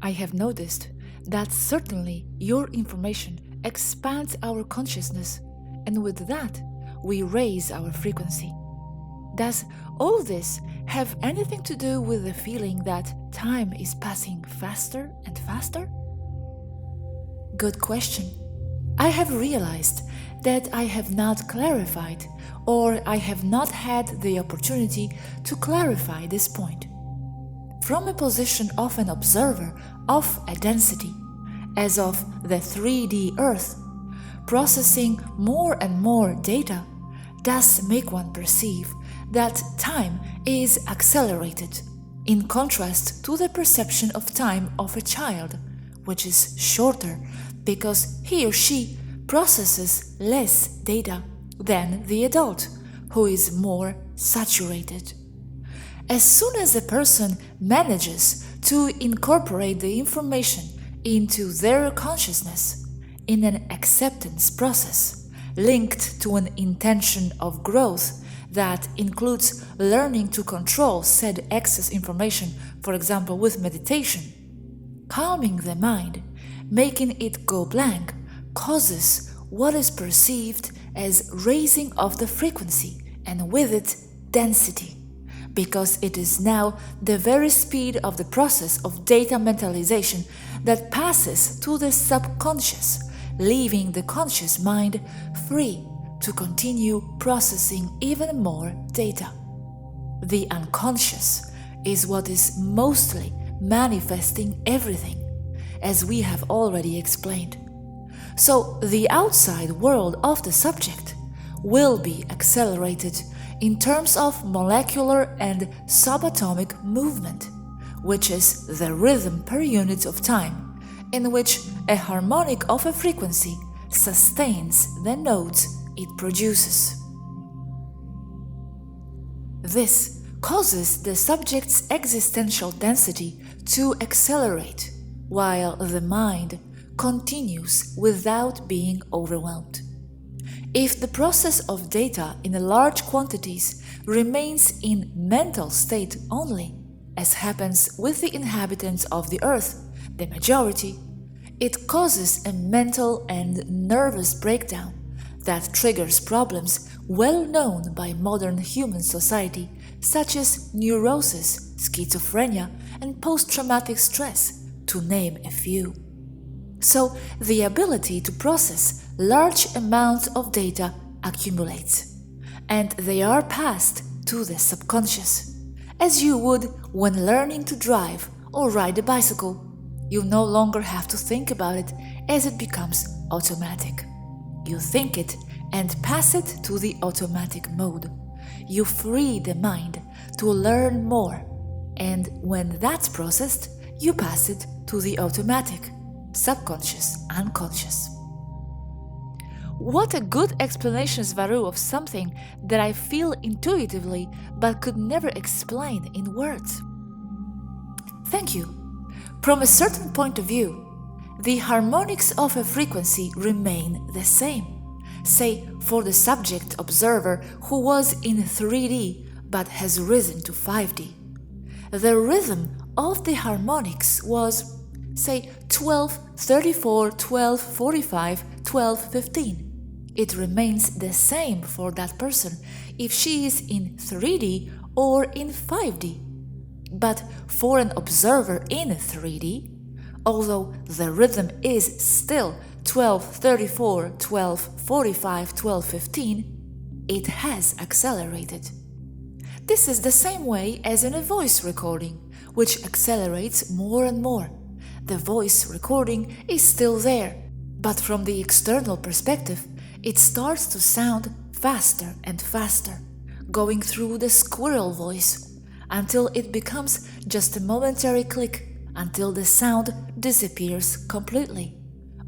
I have noticed that certainly your information expands our consciousness, and with that, we raise our frequency. Does all this have anything to do with the feeling that time is passing faster and faster? Good question. I have realized that I have not clarified, or I have not had the opportunity to clarify this point. From a position of an observer of a density, as of the 3D Earth, processing more and more data does make one perceive that time is accelerated, in contrast to the perception of time of a child, which is shorter because he or she processes less data than the adult, who is more saturated. As soon as a person manages to incorporate the information into their consciousness in an acceptance process linked to an intention of growth that includes learning to control said excess information, for example with meditation, calming the mind, making it go blank, causes what is perceived as raising of the frequency and with it density, because it is now the very speed of the process of data mentalization that passes to the subconscious, leaving the conscious mind free to continue processing even more data. The unconscious is what is mostly manifesting everything, as we have already explained. So the outside world of the subject will be accelerated in terms of molecular and subatomic movement, which is the rhythm per unit of time, in which a harmonic of a frequency sustains the notes it produces. This causes the subject's existential density to accelerate, while the mind continues without being overwhelmed. If the process of data in large quantities remains in mental state only, as happens with the inhabitants of the earth, the majority, it causes a mental and nervous breakdown that triggers problems well known by modern human society, such as neurosis, schizophrenia, and post-traumatic stress, to name a few. So the ability to process large amounts of data accumulates, and they are passed to the subconscious, as you would when learning to drive or ride a bicycle. You no longer have to think about it, as it becomes automatic. You think it and pass it to the automatic mode. You free the mind to learn more, and when that's processed, you pass it to the automatic, subconscious, unconscious. What a good explanation, Swaruu, of something that I feel intuitively but could never explain in words. Thank you. From a certain point of view, the harmonics of a frequency remain the same. Say, for the subject observer who was in 3D but has risen to 5D. The rhythm of the harmonics was, say, 12, 34, 12, 45, 12, 15. It remains the same for that person if she is in 3D or in 5D. But for an observer in 3D, although the rhythm is still 12, 34, 12, 45, 12, 15, it has accelerated. This is the same way as in a voice recording, which accelerates more and more. The voice recording is still there, but from the external perspective, it starts to sound faster and faster, going through the squirrel voice, until it becomes just a momentary click, until the sound disappears completely,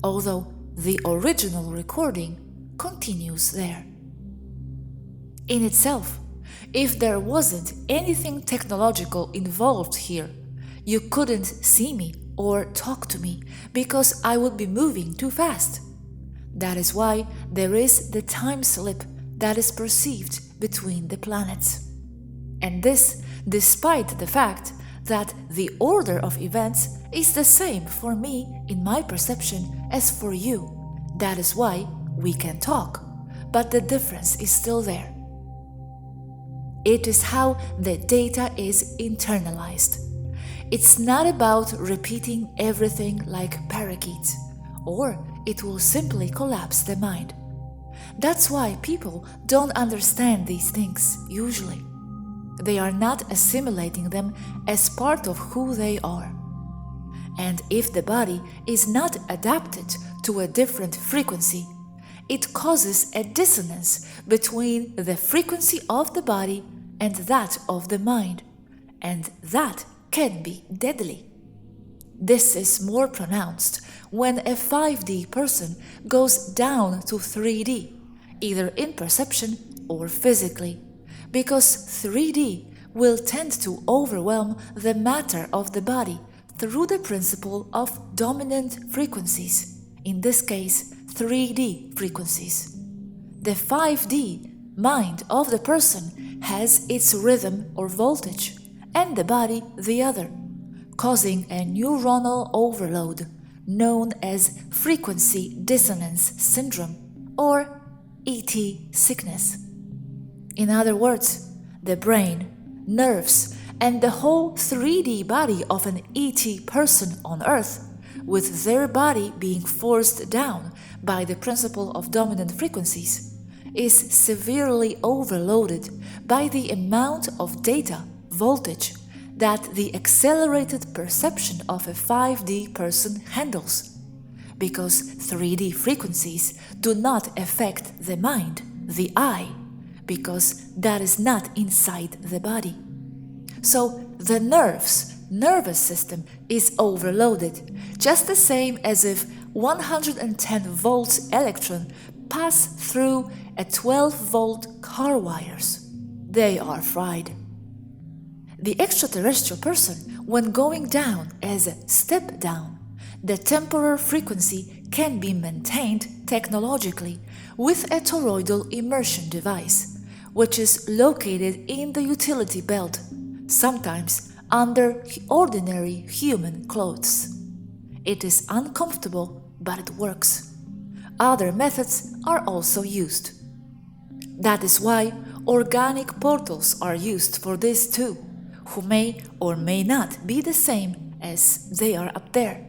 although the original recording continues there. In itself, if there wasn't anything technological involved here, you couldn't see me or talk to me because I would be moving too fast. That is why there is the time slip that is perceived between the planets. And this despite the fact that the order of events is the same for me in my perception as for you. That is why we can talk, but the difference is still there. It is how the data is internalized. It's not about repeating everything like parakeets, or it will simply collapse the mind. That's why people don't understand these things usually. They are not assimilating them as part of who they are. And if the body is not adapted to a different frequency, it causes a dissonance between the frequency of the body and that of the mind, and that can be deadly. This is more pronounced when a 5D person goes down to 3D, either in perception or physically, because 3D will tend to overwhelm the matter of the body through the principle of dominant frequencies, in this case 3D frequencies. The 5D mind of the person has its rhythm or voltage, and the body the other, causing a neuronal overload known as frequency dissonance syndrome or ET sickness. In other words, the brain, nerves, and the whole 3D body of an ET person on Earth, with their body being forced down by the principle of dominant frequencies, is severely overloaded by the amount of data, voltage, that the accelerated perception of a 5D person handles, because 3D frequencies do not affect the mind, the eye, because that is not inside the body. So the nervous system is overloaded, just the same as if 110 volts electron pass through a 12-volt car wires. They are fried. The extraterrestrial person, when going down as a step down, the temporal frequency can be maintained technologically with a toroidal immersion device, which is located in the utility belt, sometimes under ordinary human clothes. It is uncomfortable, but it works. Other methods are also used. That is why organic portals are used for this too, who may or may not be the same as they are up there.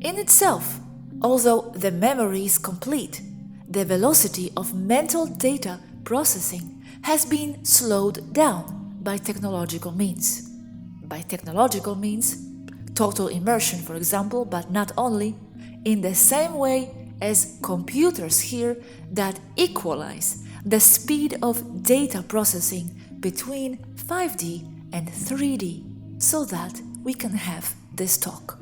In itself, although the memory is complete, the velocity of mental data processing has been slowed down by technological means. By technological means, total immersion, for example, but not only, in the same way as computers here that equalize the speed of data processing between 5D and 3D, so that we can have this talk.